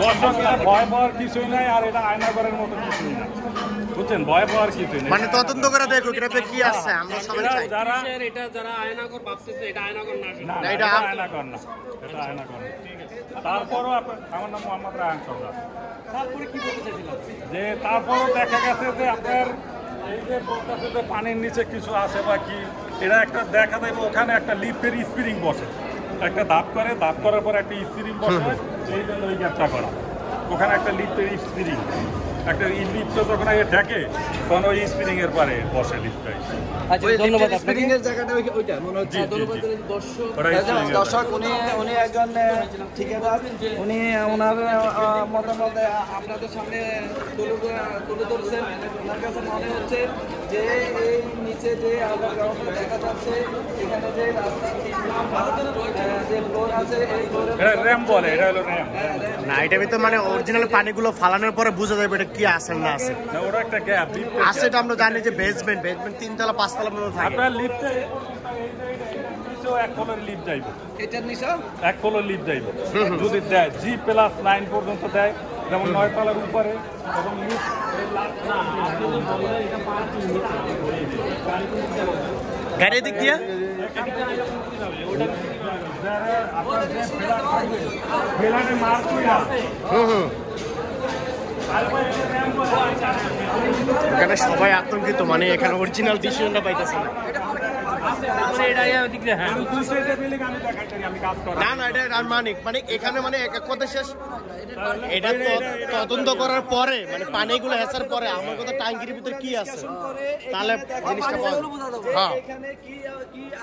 দর্শক ভয় পাওয়ার কিছুই নাই, আর এটা আয়নাঘরের মতো কিছুই না, বুঝছেন? ভয় পাওয়ার কিছুই নেই। মানে তদন্ত করে দেখো এটাতে কি আছে, আমরা সবাই চাই। যারা এটা যারা আয়নাঘর ভাবতেছে এটা আয়নাঘর না, না এটা আয়নাঘর না, এটা আয়নাঘর না। তারপরও আমার নাম মোহাম্মদ রায়হান সরদার। তারপরে কি বলতে চাইছিলাম যে তারপরও দেখা গেছে যে আপনার এই যে বলতেছে যে পানির নিচে কিছু আছে বা কি, এটা একটা দেখা দেবে ওখানে একটা লিফটের স্প্রিং বসে, একটা ধাপ করার পর একটা স্প্রিং বসে, এই জন্য ওই গ্যাপটা করা। ওখানে একটা লিফটের স্প্রিং, একটা লিফটটা যখন ঠেকে তখন ওই স্প্রিং এর পরে বসে লিফটটাই। আচ্ছা ধন্যবাদ আপনাকে। জায়গাটা ওইটা মনে হচ্ছে। ধন্যবাদ দর্শক। দর্শক উনি একজন ঠিকাদার, উনি ওনার মতামত আপনাদের সামনে তুলে ধরছেন। ওনার কাছে মনে হচ্ছে যে এই নিচে যে আলোর ব্যবস্থা দেখা যাচ্ছে, এখানে যে রাস্তার যে ফ্লোর আছে, এই ফ্লোরের র্যাম বলে, এটা হলো র্যাম। না এটা ভিতরে মানে অরিজিনাল পানিগুলো ফালানোর পরে বোঝা যাবে এটা কি আছে না আছে। না ওটা একটা গ্যাপ আছে, এটা আমরা জানি যে বেসমেন্ট 3তলা 5তলা পর্যন্ত থাকে। আপনার লিফটে এক ফ্লোরের লিফট যাইব, এটার নিচে এক ফ্লোরের লিফট যাইব যদি দেয় G+9 পর্যন্ত দেয়, যেমন 9 তলার উপরে এবং লিফট গাড়ির দিক দিয়ে এখানে সবাই আতঙ্কিত, মানে এখানে অরিজিনাল ডিসিশনটা পাইতেছে না। না না এটা মানিক মানে এখানে মানে এক কথা শেষ। এটা তদন্ত করার পরে মানে পানিগুলো হেসার পরে আমার কথা ট্যাঙ্কির ভিতরে কি আছে তাহলে জিনিসটা হ্যাঁ এখানে কি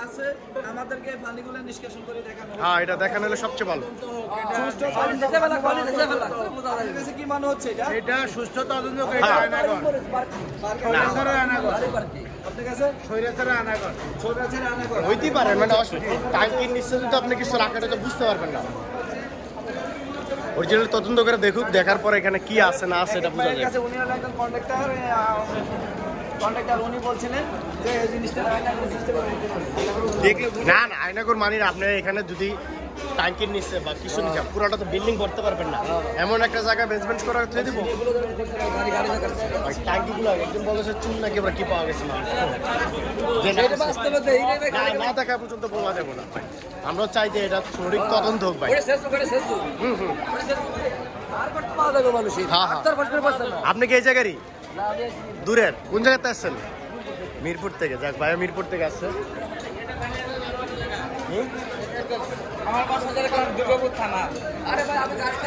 আছে আমাদেরকে পানিগুলো নিষ্কাশন করে দেখানো। হ্যাঁ এটা দেখানো হলে সবচেয়ে ভালো। কি মনে হচ্ছে এটা সুস্থ তদন্ত করে হইতে পারে মানে ট্যাঙ্কির নিচে যদি আপনি কিছু রাখেন তো বুঝতে পারবেন না। অরিজিনাল তদন্ত করে দেখুক, দেখার পরে এখানে কি আছে না আছে এটা বোঝা যায়। উনি হলো একজন কন্ট্রাক্টর, উনি বলছিলেন যে এই জিনিসটা না না আয়নাগর মানি আপনি এখানে যদি ট্যাঙ্কির নিচে বা কিছু নিচে পুরোটা তো বিল্ডিং করতে পারবেন না, এমন একটা জায়গায় বেসমেন্ট করা থুয়ে দিব। ট্যাঙ্কিগুলো একজন বলেছে চুন নাকি এবার কি পাওয়া গেছে না দেখা পর্যন্ত বলা যাবে না। আমরা চাই যে এটা সঠিক তদন্ত হোক ভাই। হ্যাঁ হ্যাঁ আপনি কি এই জায়গারই দূরের কোন জায়গাতে আসছেন? মিরপুর থেকে। যাক ভাই মিরপুর থেকে আসছে। আমার বাসা দুর্গাপুর থানা। আরে ভাই আমি গাড়িতে